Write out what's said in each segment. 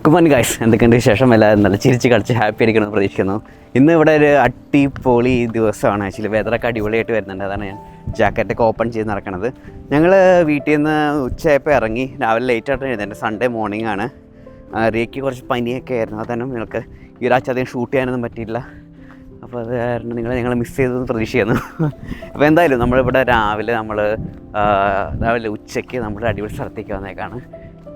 Good morning guys, എന്തൊക്കെയുണ്ട് വിശേഷം? എല്ലാവരും നല്ല ചിരിച്ച് കളിച്ച് ഹാപ്പി ആയിരിക്കണമെന്ന് പ്രതീക്ഷിക്കുന്നു. ഇന്ന് ഇവിടെ ഒരു അടിപൊളി ദിവസമാണ്. ആക്ച്വലി വെതറൊക്കെ അടിപൊളിയായിട്ട് വരുന്നുണ്ട്. അതാണ് ഞാൻ ജാക്കറ്റൊക്കെ ഓപ്പൺ ചെയ്ത് നടക്കുന്നത്. ഞങ്ങൾ വീട്ടിൽ നിന്ന് ഉച്ചയായപ്പോൾ ഇറങ്ങി, രാവിലെ ലേറ്റായിട്ട് എഴുന്നേറ്റ്. സൺഡേ മോർണിംഗ് ആണ്. റിയയ്ക്ക് കുറച്ച് പനിയൊക്കെ ആയിരുന്നു. അതന്നെ നിങ്ങൾക്ക് ഈ ഒരാഴ്ച അധികം ഷൂട്ട് ചെയ്യാനൊന്നും പറ്റിയില്ല. അപ്പോൾ അത് കാരണം ഞങ്ങൾ മിസ് ചെയ്തതെന്ന് പ്രതീക്ഷിക്കുന്നു. അപ്പോൾ എന്തായാലും നമ്മളിവിടെ രാവിലെ ഉച്ചയ്ക്ക് നമ്മുടെ അടിപൊളി സ്ഥലത്തേക്ക് വന്നേക്കാണ്.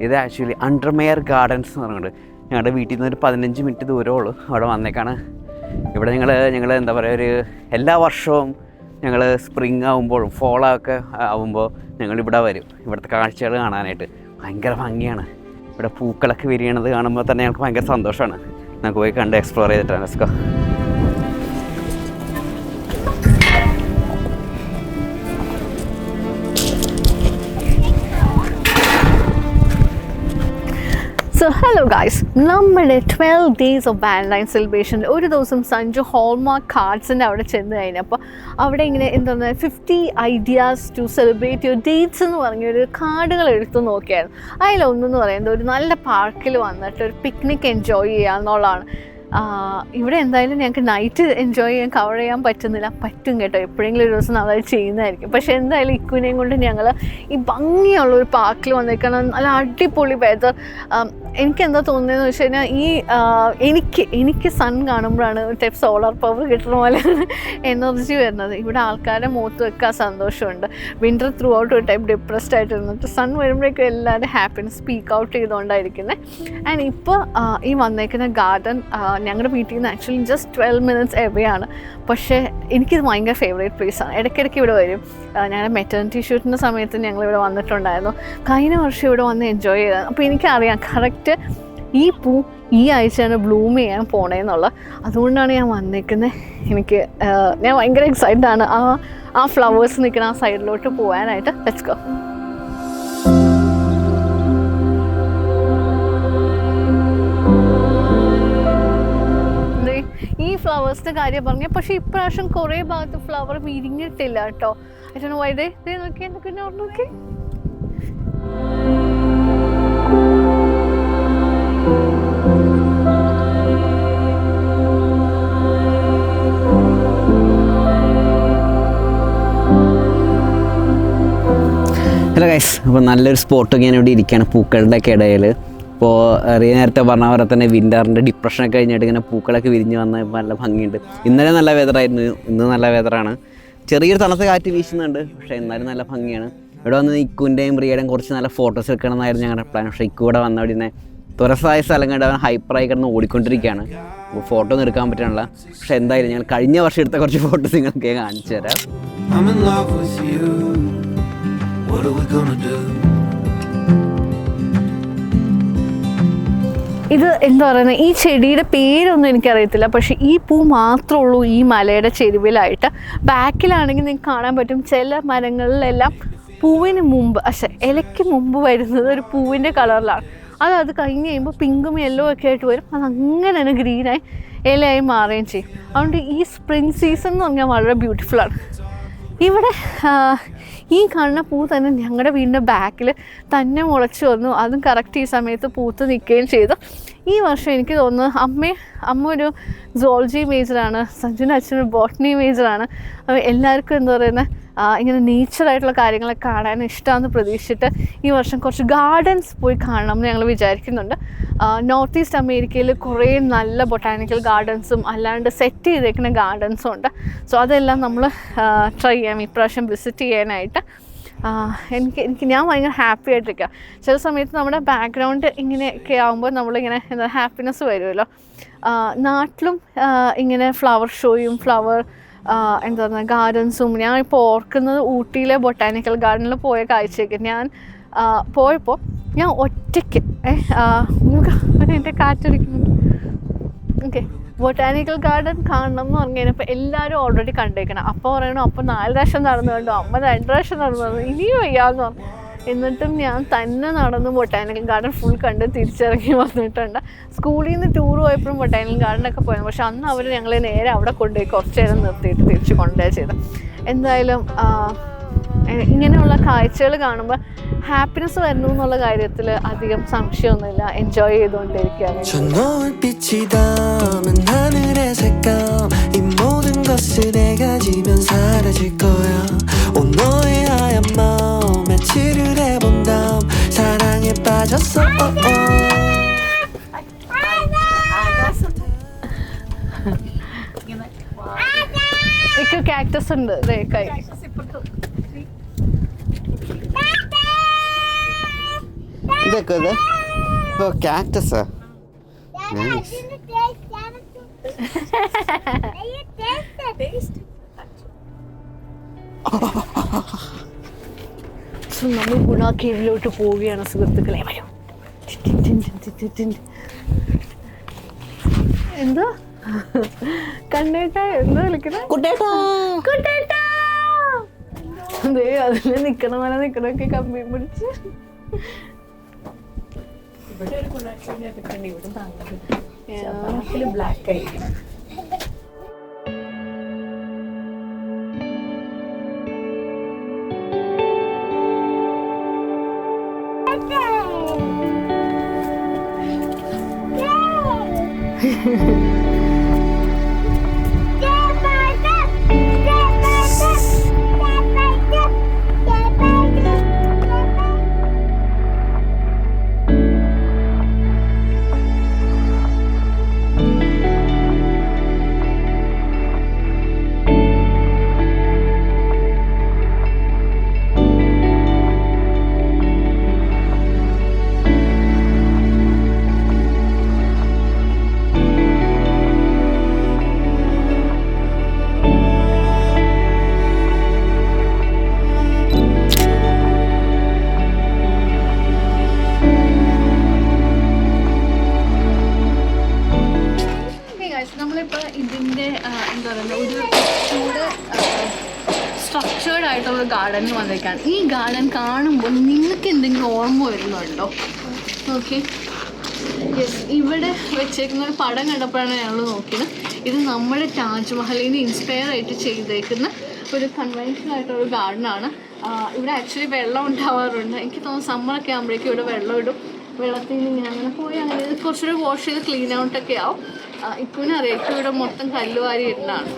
ഇത് ആക്ച്വലി അണ്ടർമെയർ ഗാർഡൻസ് എന്ന് പറഞ്ഞിട്ട് ഞങ്ങളുടെ വീട്ടിൽ നിന്ന് ഒരു 15 മിനിറ്റ് ദൂരമുള്ളൂ. അവിടെ വന്നേക്കാണ്. ഇവിടെ ഞങ്ങൾ എന്താ പറയുക, ഒരു എല്ലാ വർഷവും ഞങ്ങൾ സ്പ്രിങ് ആകുമ്പോഴും ഫോളൊക്കെ ആകുമ്പോൾ ഞങ്ങളിവിടെ വരും. ഇവിടുത്തെ കാഴ്ചകൾ കാണാനായിട്ട് ഭയങ്കര ഭംഗിയാണ്. ഇവിടെ പൂക്കളൊക്കെ വിരിയണത് കാണുമ്പോൾ തന്നെ ഞങ്ങൾക്ക് ഭയങ്കര സന്തോഷമാണ്. നമുക്ക് പോയി കണ്ട് എക്സ്പ്ലോർ ചെയ്തിട്ടാണ്. Let's go. So hello guys, നമ്മുടെ 12 days ഓഫ് വാലന്റൈൻ സെലിബ്രേഷനിൽ ഒരു ദിവസം സഞ്ജു ഹോൾമാർക്ക് കാർഡ്സിൻ്റെ അവിടെ ചെന്ന് കഴിഞ്ഞപ്പോൾ അവിടെ ഇങ്ങനെ എന്താണ് 50 ideas to celebrate your dates എന്ന് പറഞ്ഞൊരു കാർഡുകൾ എടുത്തു നോക്കിയായിരുന്നു. അതിലൊന്നെന്ന് പറയുന്നത് ഒരു നല്ല പാർക്കിൽ വന്നിട്ട് ഒരു പിക്നിക് എൻജോയ് ചെയ്യുക എന്നുള്ളതാണ്. ഇവിടെ എന്തായാലും ഞങ്ങൾക്ക് നൈറ്റ് എൻജോയ് ചെയ്യാൻ കവർ ചെയ്യാൻ പറ്റും കേട്ടോ. എപ്പോഴെങ്കിലും ഒരു ദിവസം നമ്മളത് ചെയ്യുന്നതായിരിക്കും. പക്ഷേ എന്തായാലും ഇക്കുവിനെയും കൊണ്ട് ഞങ്ങൾ ഈ ഭംഗിയുള്ള ഒരു പാർക്കിൽ വന്നേക്കണം. നല്ല അടിപൊളി വെതർ. എനിക്കെന്താ തോന്നുന്നതെന്ന് വെച്ച് കഴിഞ്ഞാൽ എനിക്ക് സൺ കാണുമ്പോഴാണ് ടൈപ്പ് സോളാർ പവർ കിട്ടുന്ന പോലെ എനർജി വരുന്നത്. ഇവിടെ ആൾക്കാരുടെ മുഖത്ത് വെക്കാൻ സന്തോഷമുണ്ട്. വിൻ്റർ ത്രൂ ഔട്ട് ഒരു ടൈപ്പ് ഡിപ്രസ്ഡ് ആയിട്ട് ഇരുന്നിട്ട് സൺ വരുമ്പോഴേക്കും എല്ലാവരും ഹാപ്പിനെസ് സ്പീക്ക് ഔട്ട് ചെയ്തുകൊണ്ടായിരിക്കുന്നത്. ആൻഡ് ഇപ്പോൾ ഈ വന്നേക്കുന്ന ഗാർഡൻ ഞങ്ങളുടെ വീട്ടിൽ നിന്ന് ആക്ച്വലി ജസ്റ്റ് 12 minutes എവേ ആണ്. പക്ഷേ എനിക്കിത് ഭയങ്കര ഫേവറേറ്റ് പ്ലേസാണ്. ഇടയ്ക്കിടയ്ക്ക് ഇവിടെ വരും. ഞങ്ങളുടെ മെറ്റേണിറ്റി ഷൂട്ടിൻ്റെ സമയത്ത് ഞങ്ങളിവിടെ വന്നിട്ടുണ്ടായിരുന്നു. കഴിഞ്ഞ വർഷം ഇവിടെ വന്ന് എൻജോയ് ചെയ്തതാണ്. അപ്പോൾ എനിക്കറിയാം കറക്റ്റ് ഈ പൂ ഈ ആഴ്ചയാണ് ബ്ലൂം ചെയ്യാൻ പോണേന്നുള്ളത്. അതുകൊണ്ടാണ് ഞാൻ വന്നേക്കുന്നത്. ഞാൻ ഭയങ്കര എക്സൈറ്റഡ് ആണ് ആ ഫ്ലവേഴ്സ് നിൽക്കുന്ന ആ സൈഡിലോട്ട് പോകാനായിട്ട്. Let's go. ഈ ഫ്ലവേഴ്സിൻ്റെ കാര്യം പറഞ്ഞു. പക്ഷേ ഇപ്രാവശ്യം കുറേ ഭാഗത്ത് ഫ്ലവർ വിരിഞ്ഞിട്ടില്ല കേട്ടോ. അതിന് വൈദേ നോക്കി നോക്കി ഹലോ ഗൈസ്, അപ്പോൾ നല്ലൊരു സ്പോട്ടൊക്കെ ഞാൻ ഇവിടെ ഇരിക്കുകയാണ് പൂക്കളുടെ ഒക്കെ ഇടയിൽ. ഇപ്പോൾ നേരത്തെ പറഞ്ഞ പോലെ തന്നെ വിൻ്ററിൻ്റെ ഡിപ്രഷനൊക്കെ കഴിഞ്ഞിട്ട് ഇങ്ങനെ പൂക്കളൊക്കെ വിരിഞ്ഞ് വന്ന നല്ല ഭംഗിയുണ്ട്. ഇന്നലെ നല്ല വെതറായിരുന്നു, ഇന്ന് നല്ല വെതറാണ്. ചെറിയൊരു തണുത്ത കാറ്റ് വീശുന്നുണ്ട്, പക്ഷേ എന്നാലും നല്ല ഭംഗിയാണ്. ഇവിടെ വന്ന് ഇക്കുവിൻ്റെയും റിയയുടെയും കുറച്ച് നല്ല ഫോട്ടോസ് എടുക്കണമെന്നായിരുന്നു ഞങ്ങളുടെ പ്ലാൻ. പക്ഷേ ഇക്കു ഇവിടെ വന്ന അവിടെ തുറസായ സ്ഥലം കണ്ട് അവൻ ഹൈപ്പറായി കിടന്ന് ഓടിക്കൊണ്ടിരിക്കുകയാണ്. അപ്പോൾ ഫോട്ടോ ഒന്നും എടുക്കാൻ പറ്റാനുള്ള. പക്ഷേ എന്തായാലും ഞങ്ങൾ കഴിഞ്ഞ വർഷം എടുത്ത കുറച്ച് ഫോട്ടോസ് നിങ്ങൾക്ക് കാണിച്ചു തരാം. ഇത് എന്താ പറയുന്നത്, ഈ ചെടിയുടെ പേരൊന്നും എനിക്കറിയത്തില്ല. പക്ഷേ ഈ പൂ മാത്രമേ ഉള്ളൂ ഈ മലയുടെ ചെരുവിലായിട്ട്. ബാക്കിലാണെങ്കിൽ നിങ്ങൾക്ക് കാണാൻ പറ്റും ചില മരങ്ങളിലെല്ലാം പൂവിന് മുമ്പ് ഇലയ്ക്ക് മുമ്പ് വരുന്നത് ഒരു പൂവിൻ്റെ കളറിലാണ്. അത് കഴിഞ്ഞ് കഴിയുമ്പോൾ പിങ്കും യെല്ലോ ഒക്കെ ആയിട്ട് വരും. അതങ്ങനെ തന്നെ ഗ്രീനായി ഇലയായി മാറുകയും ചെയ്യും. അതുകൊണ്ട് ഈ സ്പ്രിങ് സീസൺ എന്ന് പറഞ്ഞാൽ വളരെ ബ്യൂട്ടിഫുള്ളാണ്. ഇവിടെ ഈ കാണുന്ന പൂ തന്നെ ഞങ്ങളുടെ വീടിൻ്റെ ബാക്കിൽ തന്നെ മുളച്ച് വന്നു. അതും കറക്റ്റ് ഈ സമയത്ത് പൂത്ത് നിൽക്കുകയും ചെയ്തു. ഈ വർഷം എനിക്ക് തോന്നുന്നു അമ്മ ഒരു സുവോളജി മേജറാണ്, സഞ്ജുവിൻ്റെ അച്ഛനൊരു ബോട്ടണി മേജറാണ്. എല്ലാവർക്കും എന്താ പറയുന്നത് ഇങ്ങനെ നേച്ചറായിട്ടുള്ള കാര്യങ്ങളൊക്കെ കാണാൻ ഇഷ്ടമാണെന്ന് പ്രതീക്ഷിച്ചിട്ട് ഈ വർഷം കുറച്ച് ഗാർഡൻസ് പോയി കാണണം എന്ന് ഞങ്ങൾ വിചാരിക്കുന്നുണ്ട്. നോർത്ത് ഈസ്റ്റ് അമേരിക്കയിൽ കുറേ നല്ല ബൊട്ടാനിക്കൽ ഗാർഡൻസും അല്ലാണ്ട് സെറ്റ് ചെയ്തേക്കുന്ന ഗാർഡൻസും ഉണ്ട്. സോ അതെല്ലാം നമ്മൾ ട്രൈ ചെയ്യാം ഇപ്രാവശ്യം വിസിറ്റ് ചെയ്യാനായിട്ട്. ഞാൻ ഭയങ്കര ഹാപ്പി ആയിട്ടിരിക്കുക. ചില സമയത്ത് നമ്മുടെ ബാക്ക്ഗ്രൗണ്ട് ഇങ്ങനെയൊക്കെ ആകുമ്പോൾ നമ്മളിങ്ങനെ എന്താ ഹാപ്പിനെസ് വരുമല്ലോ. നാട്ടിലും ഇങ്ങനെ ഫ്ലവർ ഷോയും എന്താ പറയുക ഗാർഡൻസും. ഞാൻ ഇപ്പോൾ ഓർക്കുന്നത് ഊട്ടിയിലെ ബൊട്ടാനിക്കൽ ഗാർഡനിൽ പോയ കാഴ്ചയൊക്കെ. ഞാൻ പോയപ്പോൾ ഞാൻ ഒറ്റയ്ക്ക് എൻ്റെ കാറ്റടിക്കുന്നുണ്ട്. ഓക്കെ, ബൊട്ടാനിക്കൽ ഗാർഡൻ കാണണം എന്ന് പറഞ്ഞു കഴിഞ്ഞപ്പോൾ എല്ലാവരും ഓൾറെഡി കണ്ടേക്കണം. അപ്പോൾ പറയണം, അപ്പോൾ 4 പ്രാവശ്യം നടന്നു കണ്ടു, അമ്മ 2 പ്രാവശ്യം നടന്നു കണ്ടു, ഇനിയും വയ്യാന്ന് പറഞ്ഞു. എന്നിട്ടും ഞാൻ തന്നെ നടന്ന് ബൊട്ടാനിക്കൽ ഗാർഡൻ ഫുൾ കണ്ട് തിരിച്ചിറങ്ങി വന്നിട്ടുണ്ട്. സ്കൂളിൽ നിന്ന് ടൂർ പോയപ്പോഴും ബൊട്ടാനിക്കൽ ഗാർഡനൊക്കെ പോയിരുന്നു. പക്ഷെ അന്ന് അവർ ഞങ്ങളെ നേരെ അവിടെ കൊണ്ടുപോയി കുറച്ച് നേരം നിർത്തിയിട്ട് തിരിച്ച് കൊണ്ടുപോയി ചെയ്തു. എന്തായാലും ഇങ്ങനെയുള്ള കാഴ്ചകൾ കാണുമ്പോൾ ഹാപ്പിനെസ് വരുന്നു എന്നുള്ള കാര്യത്തിൽ അധികം സംശയമൊന്നുമില്ല. എൻജോയ് ചെയ്തുകൊണ്ടിരിക്കുകയാണ്. കാക്ടസ് ഉണ്ട് കൈ. ഇതൊക്കെ കാക്ടസാ. നമ്മൾ ഗുണ കേവിലോട്ട് പോവുകയാണ് സുഹൃത്തുക്കളെ. വരും. എന്താ കണ്ണേട്ടാ എന്താ വിളിക്കുന്നത്? അതെ അതില് നിക്കണ പോലെ നിക്കണൊക്കെ കമ്പി പിടിച്ച്. ബ്ലാക്ക് ആയി. നമ്മളിപ്പോൾ ഇതിൻ്റെ എന്താ പറയുക ഒരു ചൂട് സ്ട്രക്ചേർഡ് ആയിട്ടുള്ള ഗാർഡനിൽ വന്നേക്കാണ്. ഈ ഗാർഡൻ കാണുമ്പോൾ നിങ്ങൾക്ക് എന്തെങ്കിലും ഓർമ്മ വരുന്നുണ്ടോ? ഓക്കെ, യെസ്, ഇവിടെ വെച്ചേക്കുന്ന ഒരു പടം കണ്ടപ്പോഴാണ് ഞങ്ങൾ നോക്കിയത്. ഇത് നമ്മുടെ താജ്മഹലിൽ നിന്ന് ഇൻസ്പയർ ആയിട്ട് ചെയ്തേക്കുന്ന ഒരു കൺവെൻഷനൽ ആയിട്ടുള്ള ഗാർഡനാണ്. ഇവിടെ ആക്ച്വലി വെള്ളം ഉണ്ടാവാറുണ്ട്. എനിക്ക് തോന്നുന്നു സമ്മറൊക്കെ ആകുമ്പോഴേക്കും ഇവിടെ വെള്ളം ഇടും. വെള്ളത്തിൽ നിന്ന് ഇങ്ങനെ അങ്ങനെ പോയി അങ്ങനെ കുറച്ചുകൂടി വാഷ് ചെയ്ത് ക്ലീൻ ഔട്ടൊക്കെ ആവും. ഇക്കുവിനെ അറിയാം, ഇപ്പം ഇവിടെ മൊത്തം കല്ലുവാരി ഇടുന്നതാണ്.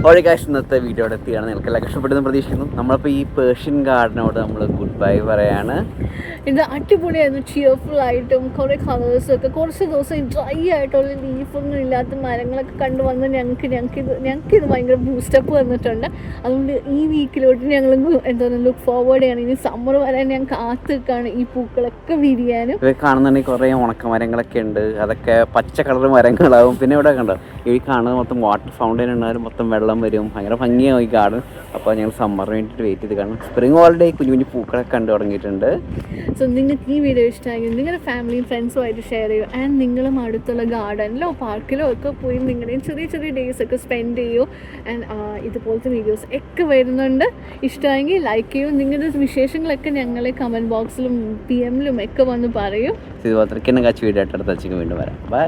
ഓരോ കാശ് ഇന്നത്തെ വീഡിയോയുടെ എത്തിയാണ്. നിങ്ങൾക്കെല്ലാം ഇഷ്ടപ്പെട്ടെന്ന് പ്രതീക്ഷിക്കുന്നു. നമ്മളിപ്പോൾ ഈ പേർഷ്യൻ ഗാർഡനോട് നമ്മൾ ഗുഡ് ബൈ പറയാണ്. ഇത് അടിപൊളിയായിരുന്നു, ചിയർഫുൾ ആയിട്ടും കുറേ കളേഴ്സൊക്കെ. കുറച്ച് ദിവസം ഡ്രൈ ആയിട്ടുള്ള ലീഫൊന്നും ഇല്ലാത്ത മരങ്ങളൊക്കെ കണ്ടുവന്ന് ഞങ്ങൾക്കിത് ഭയങ്കര ബൂസ്റ്റപ്പ് വന്നിട്ടുണ്ട്. അതുകൊണ്ട് ഈ വീക്കിലോട്ട് ഞങ്ങൾ എന്താ പറയുക ലുക്ക് ഫോർവേഡ് ചെയ്യണം. ഇനി സമ്മർ വരാൻ ഞാൻ കാത്തു നിൽക്കുകയാണ് ഈ പൂക്കളൊക്കെ വിരിയാനും. ഇത് കാണുന്നുണ്ടെങ്കിൽ കുറേ ഉണക്കമരങ്ങളൊക്കെ ഉണ്ട്. അതൊക്കെ പച്ച കളർ മരങ്ങളാവും. പിന്നെ ഇവിടെ കണ്ടോ ഈ കാണുന്നത് മൊത്തം വാട്ടർ ഫൗണ്ടൈൻ ഉണ്ടായാലും മൊത്തം വെള്ളം വരും. ഭയങ്കര ഭംഗിയാവും ഈ ഗാർഡൻ. അപ്പോൾ ഞങ്ങൾ സമ്മറിന് വേണ്ടിയിട്ട് വെയിറ്റ് ചെയ്ത് കാണും. സ്പ്രിംഗ് ഹോളിഡേ കുഞ്ഞു കുഞ്ഞു പൂക്കളൊക്കെ കണ്ടു തുടങ്ങിയിട്ടുണ്ട്. സോ നിങ്ങൾക്ക് ഈ വീഡിയോ ഇഷ്ടമായെങ്കിൽ നിങ്ങളുടെ ഫാമിലിയും ഫ്രണ്ട്സുമായിട്ട് ഷെയർ ചെയ്യൂ. ആൻഡ് നിങ്ങളും അടുത്തുള്ള ഗാർഡനിലോ പാർക്കിലോ ഒക്കെ പോയി നിങ്ങളുടെയും ചെറിയ ചെറിയ ഡേയ്സ് ഒക്കെ സ്പെൻഡ് ചെയ്യൂ. ആൻഡ് ഇതുപോലത്തെ വീഡിയോസ് ഒക്കെ വരുന്നുണ്ട്. ഇഷ്ടമായെങ്കിൽ ലൈക്ക് ചെയ്യൂ. നിങ്ങളുടെ വിശേഷങ്ങളൊക്കെ ഞങ്ങളെ കമൻറ്റ് ബോക്സിലും PM ലും ഒക്കെ വന്ന് പറയൂ. ഇതുപോലെ കിണ്ണ കാച്ച് വീഡിയോ ആയിട്ട് അടുത്ത വീണ്ടും വരാം. ബൈ.